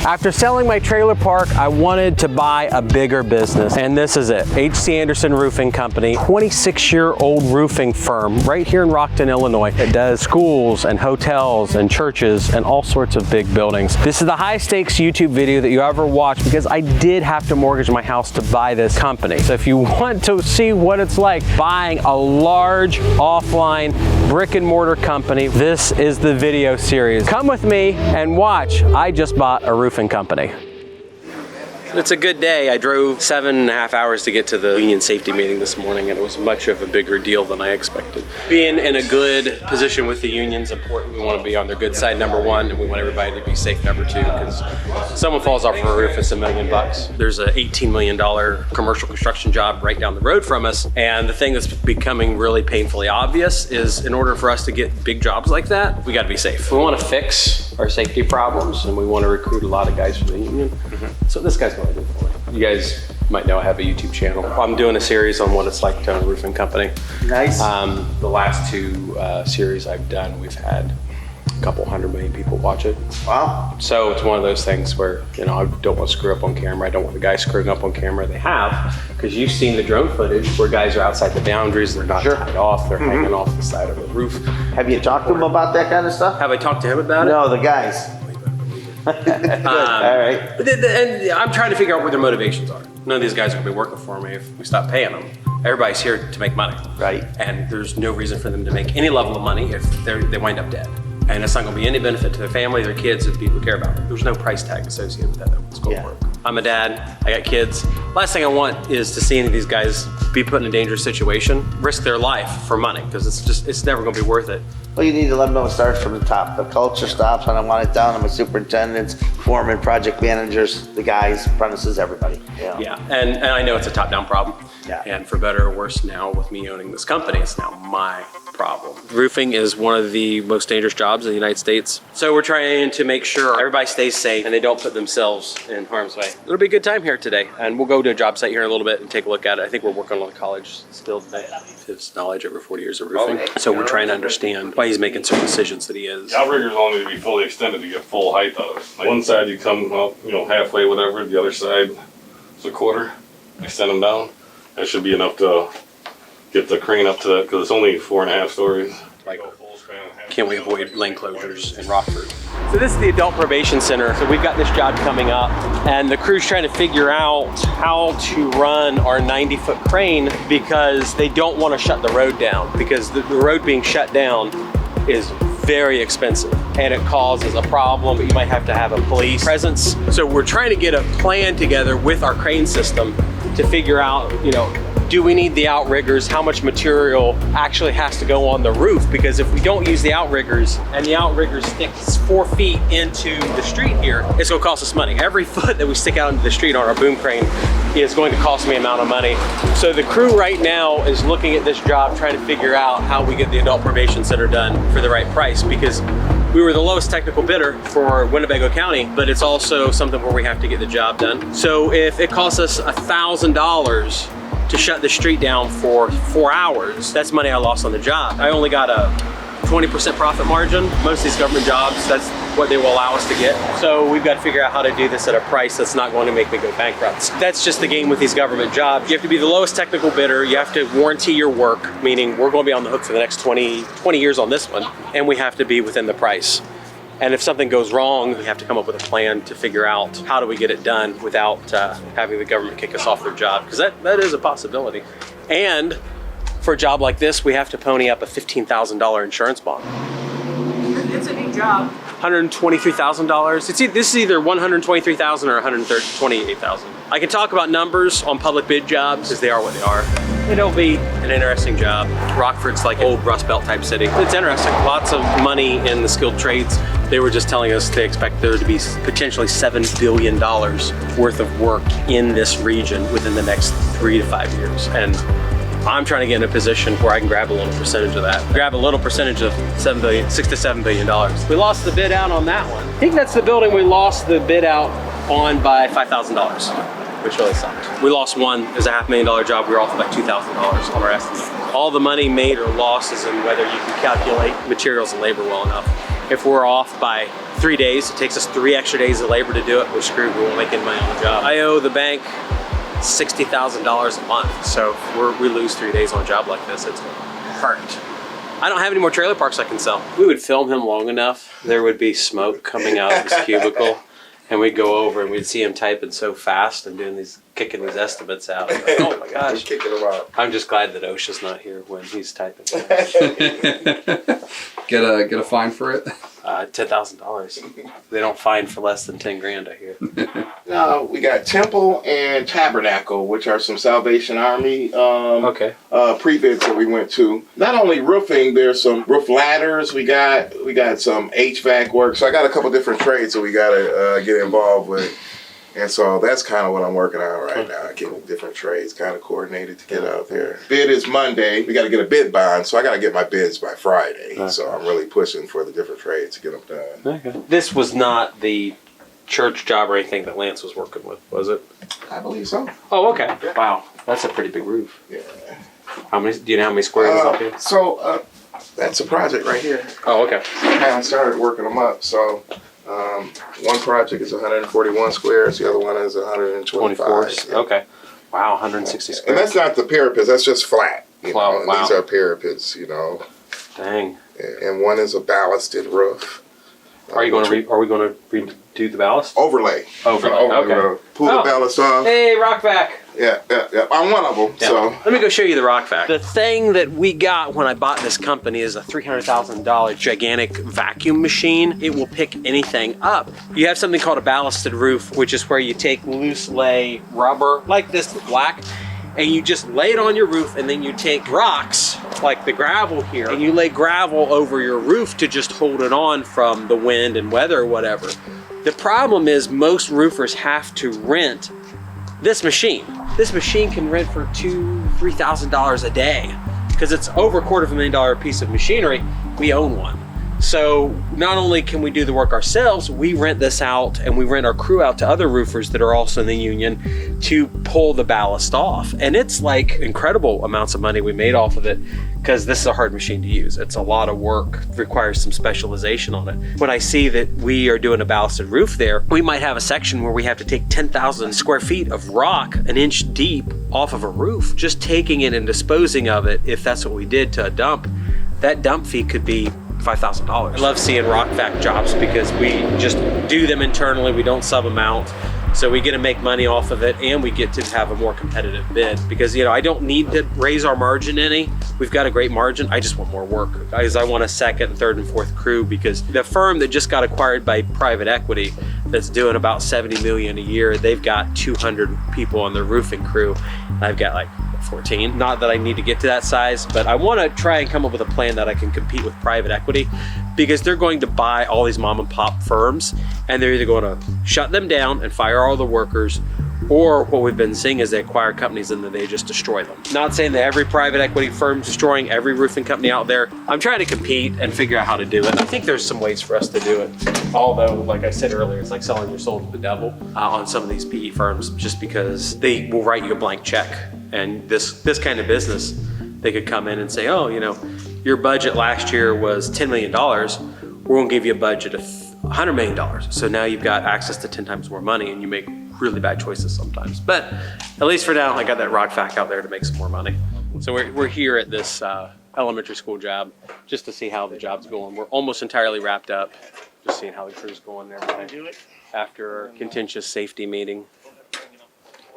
After selling my trailer park, I wanted to buy a bigger business, and this is it. H.C. Anderson Roofing Company, 26-year-old roofing firm right here in Rockton, Illinois. It does schools and hotels and churches and all sorts of big buildings. This is the high stakes YouTube video that you ever watch because I did have to mortgage my house to buy this company. So if you want to see what it's like buying a large offline brick and mortar company, this is the video series. Come with me and watch. I just bought a roofing company. It's a good day. I drove 7.5 hours to get to the union safety meeting this morning, and it was much of a bigger deal than I expected. Being in a good position with the union is important. We want to be on their good side, number one, and we want everybody to be safe, number two, because someone falls off a roof, it's $1 million. There's an $18 million commercial construction job right down the road from us, and the thing that's becoming really painfully obvious is in order for us to get big jobs like that, we got to be safe. We want to fix our safety problems, and we want to recruit a lot of guys for the union. So this guy's going to do it for me. You guys might know I have a YouTube channel. I'm doing a series on what it's like to own a roofing company. Nice. The last two series I've done, we've had a couple 100 million people watch it. Wow. So it's one of those things where, you know, I don't want to screw up on camera. I don't want the guys screwing up on camera. They have, because you've seen the drone footage where guys are outside the boundaries. They're not tied off. They're hanging off the side of the roof. Have you talked to them about that kind of stuff? Have I talked to him about it? No, the guys. All right. And I'm trying to figure out where their motivations are. None of these guys are gonna be working for me if we stop paying them. Everybody's here to make money. Right. And there's no reason for them to make any level of money if they wind up dead. And it's not gonna be any benefit to their family, their kids, and people who care about them. There's no price tag associated with that. It's going to work. I'm a dad, I got kids. Last thing I want is to see any of these guys be put in a dangerous situation, risk their life for money, because it's never gonna be worth it. Well, you need to let them know it starts from the top. The culture stops, and I want it down to my superintendents, foremen, project managers, the guys, apprentices, everybody. Yeah, and I know it's a top-down problem. Yeah. And for better or worse, now with me owning this company, it's now my problem. Roofing is one of the most dangerous jobs in the United States. So we're trying to make sure everybody stays safe and they don't put themselves in harm's way. It'll be a good time here today, and we'll go to a job site here in a little bit and take a look at it. I think we're working on a college still today. His knowledge over 40 years of roofing. So we're trying to understand why he's making certain decisions that he is. The outriggers only need to be fully extended to get full height out of it. Like one side you come up, you know, halfway, whatever. The other side is a quarter. Extend them down. That should be enough to get the crane up to that, because it's only 4.5 stories. Can we avoid lane closures in Rockford? So this is the Adult Probation Center. So we've got this job coming up, and the crew's trying to figure out how to run our 90-foot crane because they don't want to shut the road down, because the road being shut down is very expensive and it causes a problem, but you might have to have a police presence. So we're trying to get a plan together with our crane system to figure out, you know, do we need the outriggers? How much material actually has to go on the roof? Because if we don't use the outriggers and the outriggers sticks 4 feet into the street here, it's gonna cost us money. Every foot that we stick out into the street on our boom crane is going to cost me an amount of money. So the crew right now is looking at this job, trying to figure out how we get the Adult Probation Center done for the right price, because we were the lowest technical bidder for Winnebago County, but it's also something where we have to get the job done. So if it costs us $1,000 to shut the street down for 4 hours, that's money I lost on the job. I only got a 20% profit margin. Most of these government jobs, that's what they will allow us to get. So we've got to figure out how to do this at a price that's not going to make me go bankrupt. That's just the game with these government jobs. You have to be the lowest technical bidder. You have to warranty your work, meaning we're going to be on the hook for the next 20 years on this one, and we have to be within the price. And if something goes wrong, we have to come up with a plan to figure out how do we get it done without having the government kick us off their job, because that is a possibility. And for a job like this, we have to pony up a $15,000 insurance bond. It's a big job. $123,000. This is either $123,000 or $128,000. I can talk about numbers on public bid jobs because they are what they are. It'll be an interesting job. Rockford's like an old Rust Belt type city. It's interesting. Lots of money in the skilled trades. They were just telling us they expect there to be potentially $7 billion worth of work in this region within the next 3 to 5 years. And I'm trying to get in a position where I can grab a little percentage of that. Grab a little percentage of $6 to $7 billion. We lost the bid out on that one. I think that's the building we lost the bid out on by $5,000, which really sucked. We lost one. It was a $500,000 job. We were off by $2,000 on our estimate. All the money made or lost is in whether you can calculate materials and labor well enough. If we're off by 3 days. It takes us 3 extra days of labor to do it. We're screwed. We won't make any money on the job. I owe the bank $60,000 a month. So if we lose 3 days on a job like this, it's hurt. I don't have any more trailer parks I can sell. We would film him long enough, there would be smoke coming out of his cubicle, and we'd go over and we'd see him typing so fast and kicking these estimates out. Like, oh my gosh. Kicking them out. I'm just glad that OSHA's not here when he's typing. Get a fine for it? $10,000. They don't fine for less than 10 grand, I hear. No, we got Temple and Tabernacle, which are some Salvation Army pre-bids that we went to. Not only roofing, there's some roof ladders. We got some HVAC work. So I got a couple different trades that we got to get involved with. And so that's kind of what I'm working on right now, getting different trades kind of coordinated to get out there. Bid is Monday. We got to get a bid bond, so I got to get my bids by Friday. Okay. So I'm really pushing for the different trades to get them done. Okay. This was not the church job or anything that Lance was working with, was it? I believe so. Oh, okay. Yeah. Wow, that's a pretty big roof. Yeah. How many? Do you know how many squares it's up here? So that's a project right here. Oh, okay. I started working them up, so. One project is 141 squares, the other one is 125. Yeah. Okay. Wow, 160 squares. And that's not the parapets, that's just flat. Wow. These are parapets, Dang. And one is a ballasted roof. Are we going to redo the ballast? Overlay. Okay. Pull the ballast off. Hey, rock back. Yeah. I'm one of them. Yeah. So let me go show you the rock vac. The thing that we got when I bought this company is a $300,000 gigantic vacuum machine. It will pick anything up. You have something called a ballasted roof, which is where you take loose lay rubber like this black, and you just lay it on your roof, and then you take rocks like the gravel here, and you lay gravel over your roof to just hold it on from the wind and weather or whatever. The problem is most roofers have to rent this machine. This machine can rent for $2,000-$3,000 a day because it's over $250,000 piece of machinery. We own one. So not only can we do the work ourselves, we rent this out and we rent our crew out to other roofers that are also in the union to pull the ballast off. And it's like incredible amounts of money we made off of it because this is a hard machine to use. It's a lot of work, requires some specialization on it. When I see that we are doing a ballasted roof there, we might have a section where we have to take 10,000 square feet of rock an inch deep off of a roof. Just taking it and disposing of it, if that's what we did to a dump, that dump fee could be $5,000. I love seeing rock vac jobs because we just do them internally. We don't sub them out. So we get to make money off of it and we get to have a more competitive bid because, I don't need to raise our margin any. We've got a great margin. I just want more work. Guys, I want a second, third, and fourth crew because the firm that just got acquired by private equity that's doing about $70 million a year, they've got 200 people on their roofing crew. I've got like 14. Not that I need to get to that size, but I want to try and come up with a plan that I can compete with private equity because they're going to buy all these mom and pop firms and they're either going to shut them down and fire all the workers, or what we've been seeing is they acquire companies and then they just destroy them. Not saying that every private equity firm's destroying every roofing company out there. I'm trying to compete and figure out how to do it. I think there's some ways for us to do it. Although, like I said earlier, it's like selling your soul to the devil on some of these PE firms just because they will write you a blank check. And this kind of business, they could come in and say, oh, your budget last year was $10 million. We're gonna give you a budget of $100 million. So now you've got access to 10 times more money and you make really bad choices sometimes. But at least for now, I got that rock vac out there to make some more money. So we're here at this elementary school job just to see how the job's going. We're almost entirely wrapped up, just seeing how the crew's going and everything. After a contentious safety meeting.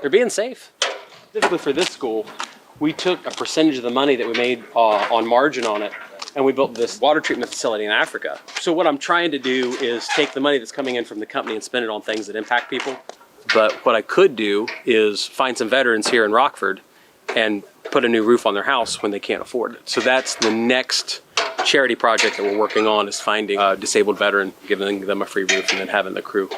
They're being safe. Specifically for this school, we took a percentage of the money that we made on margin on it, and we built this water treatment facility in Africa. So what I'm trying to do is take the money that's coming in from the company and spend it on things that impact people. But what I could do is find some veterans here in Rockford and put a new roof on their house when they can't afford it. So that's the next charity project that we're working on, is finding a disabled veteran, giving them a free roof, and then having the crew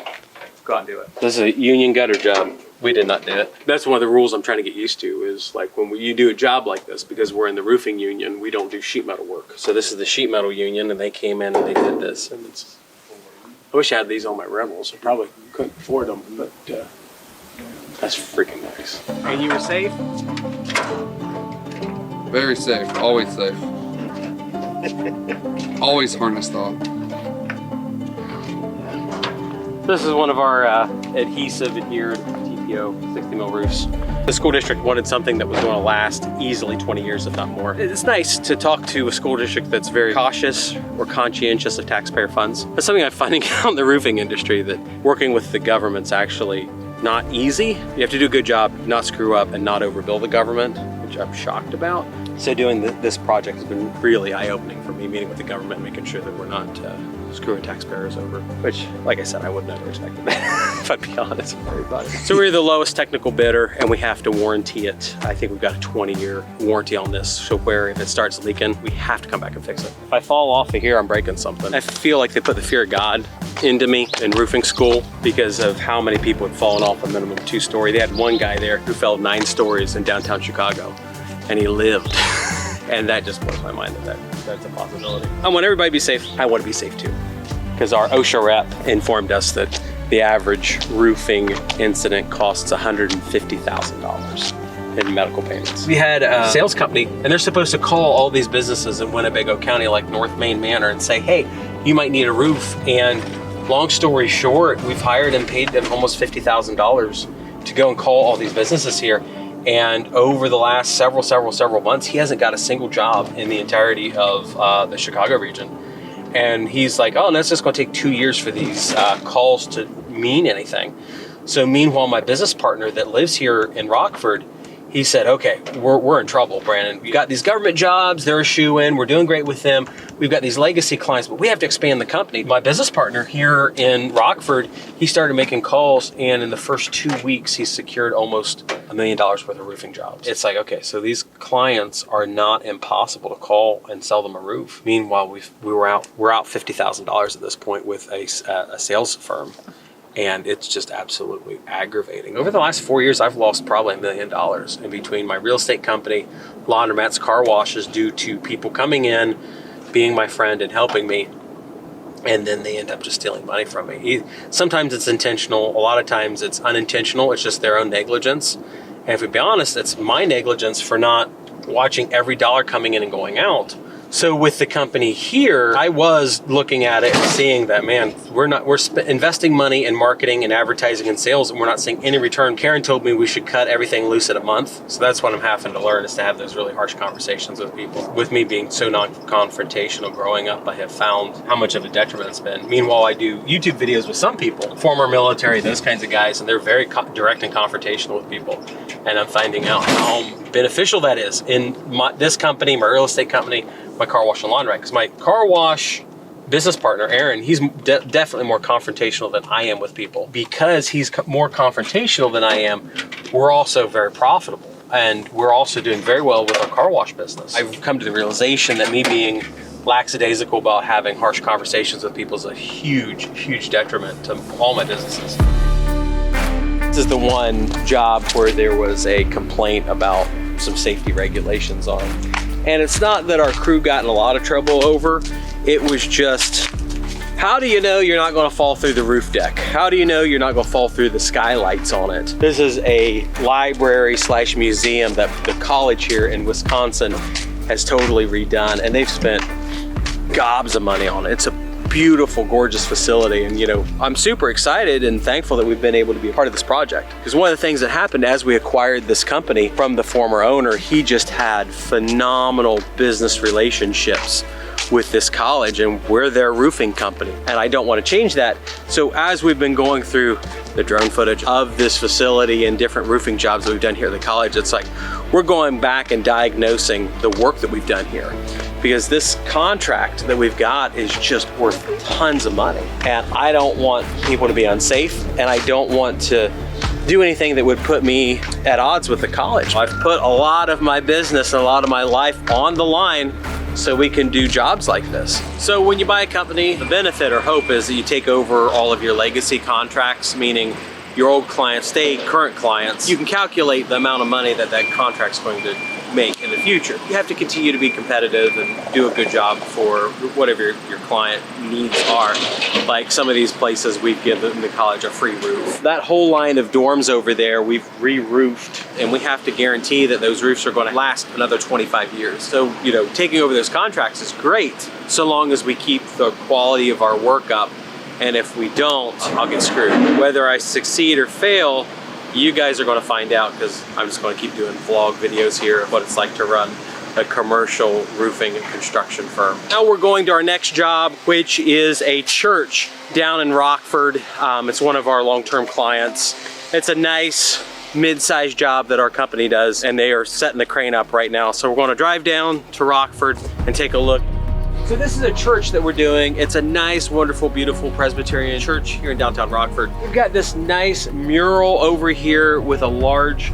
go out and do it. This is a union gutter job. We did not do it. That's one of the rules I'm trying to get used to is like when you do a job like this, because we're in the roofing union, we don't do sheet metal work. So this is the sheet metal union and they came in and they did this. And I wish I had these on my Rebels. I probably couldn't afford them, but that's freaking nice. And you were safe? Very safe. Always safe. Always harnessed off. This is one of our adhesive adhered TPO 60 mil roofs. The school district wanted something that was going to last easily 20 years, if not more. It's nice to talk to a school district that's very cautious or conscientious of taxpayer funds. That's something I'm finding out in the roofing industry, that working with the government's actually not easy. You have to do a good job, not screw up, and not overbill the government, which I'm shocked about. So doing this project has been really eye-opening for me, meeting with the government, making sure that we're not screwing taxpayers over, which, like I said, I would never expect that, if I'd be honest with everybody. So we're the lowest technical bidder, and we have to warranty it. I think we've got a 20-year warranty on this, so where if it starts leaking, we have to come back and fix it. If I fall off of here, I'm breaking something. I feel like they put the fear of God into me in roofing school because of how many people had fallen off a minimum 2-story. They had one guy there who fell 9 stories in downtown Chicago, and he lived. And that just blows my mind that that's a possibility. I want everybody to be safe. I want to be safe too. Because our OSHA rep informed us that the average roofing incident costs $150,000 in medical payments. We had a sales company, and they're supposed to call all these businesses in Winnebago County, like North Main Manor, and say, hey, you might need a roof. And long story short, we've hired and paid them almost $50,000 to go and call all these businesses here. And over the last several months, he hasn't got a single job in the entirety of the Chicago region. And he's like, oh, no, it's just gonna take 2 years for these calls to mean anything. So meanwhile, my business partner that lives here in Rockford, he said, okay, we're in trouble, Brandon. We got these government jobs, they're a shoe-in, we're doing great with them. We've got these legacy clients, but we have to expand the company. My business partner here in Rockford, he started making calls, and in the first 2 weeks, he secured almost $1 million worth of roofing jobs. It's like, okay, so these clients are not impossible to call and sell them a roof. Meanwhile, we're out $50,000 at this point with a sales firm. And it's just absolutely aggravating. Over the last 4 years, I've lost probably $1 million in between my real estate company, laundromats, car washes, due to people coming in, being my friend and helping me, and then they end up just stealing money from me. Sometimes it's intentional, a lot of times it's unintentional, it's just their own negligence. And if we be honest, it's my negligence for not watching every dollar coming in and going out. So with the company here, I was looking at it and seeing that, man, we're investing money in marketing and advertising and sales, and we're not seeing any return. Karen told me we should cut everything loose at a month. So that's what I'm having to learn, is to have those really harsh conversations with people. With me being so non-confrontational growing up, I have found how much of a detriment it's been. Meanwhile, I do YouTube videos with some people, former military, those kinds of guys, and they're very direct and confrontational with people. And I'm finding out how beneficial that is in this company, my real estate company, my car wash and laundry. Because my car wash business partner, Aaron, he's definitely more confrontational than I am with people. Because he's more confrontational than I am, we're also very profitable. And we're also doing very well with our car wash business. I've come to the realization that me being lackadaisical about having harsh conversations with people is a huge, huge detriment to all my businesses. This is the one job where there was a complaint about some safety regulations on. And it's not that our crew got in a lot of trouble over, it was just, how do you know you're not gonna fall through the roof deck? How do you know you're not gonna fall through the skylights on it? This is a library / museum that the college here in Wisconsin has totally redone, and they've spent gobs of money on it. It's a beautiful, gorgeous facility, and I'm super excited and thankful that we've been able to be a part of this project. Because one of the things that happened as we acquired this company from the former owner, he just had phenomenal business relationships with this college, and we're their roofing company, and I don't want to change that. So as we've been going through the drone footage of this facility and different roofing jobs that we've done here at the college, it's like we're going back and diagnosing the work that we've done here, because this contract that we've got is just worth tons of money, and I don't want people to be unsafe, and I don't want to do anything that would put me at odds with the college. I've put a lot of my business and a lot of my life on the line so we can do jobs like this. So when you buy a company, the benefit or hope is that you take over all of your legacy contracts, meaning your old clients stay current clients. You can calculate the amount of money that that contract's going to make in the future. You have to continue to be competitive and do a good job for whatever your client needs are. Like some of these places, we've given the college a free roof. That whole line of dorms over there, we've re-roofed, and we have to guarantee that those roofs are going to last another 25 years. So, taking over those contracts is great, so long as we keep the quality of our work up and if we don't, I'll get screwed. Whether I succeed or fail, you guys are going to find out, because I'm just going to keep doing vlog videos here of what it's like to run a commercial roofing and construction firm. Now we're going to our next job, which is a church down in Rockford. It's one of our long-term clients. It's a nice mid-sized job that our company does, and they are setting the crane up right now. So we're going to drive down to Rockford and take a look. So this is a church that we're doing. It's a nice, wonderful, beautiful Presbyterian church here in downtown Rockford. We've got this nice mural over here with a large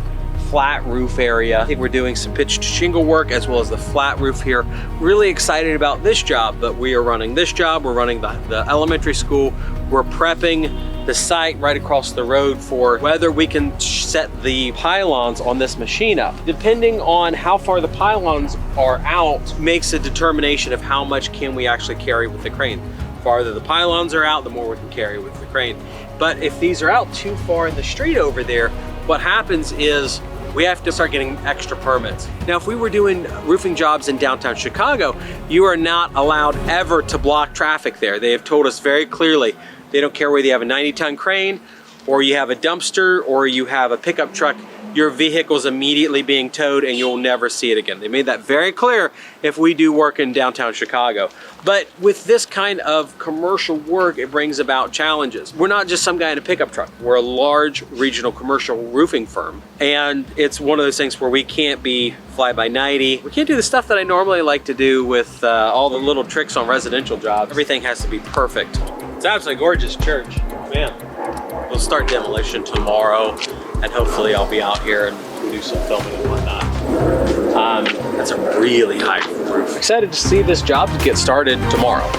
flat roof area. I think we're doing some pitched shingle work as well as the flat roof here. Really excited about this job, but we are running this job. We're running the elementary school. We're prepping the site right across the road for whether we can set the pylons on this machine up. Depending on how far the pylons are out makes a determination of how much can we actually carry with the crane. The farther the pylons are out, the more we can carry with the crane. But if these are out too far in the street over there, what happens is we have to start getting extra permits. Now, if we were doing roofing jobs in downtown Chicago, you are not allowed ever to block traffic there. They have told us very clearly, they don't care whether you have a 90-ton crane or you have a dumpster or you have a pickup truck, your vehicle's immediately being towed and you'll never see it again. They made that very clear if we do work in downtown Chicago. But with this kind of commercial work, it brings about challenges. We're not just some guy in a pickup truck. We're a large regional commercial roofing firm. And it's one of those things where we can't be fly-by-nighty. We can't do the stuff that I normally like to do with all the little tricks on residential jobs. Everything has to be perfect. It's absolutely gorgeous church, man. We'll start demolition tomorrow, and hopefully I'll be out here and do some filming and whatnot. That's a really high roof. Excited to see this job get started tomorrow.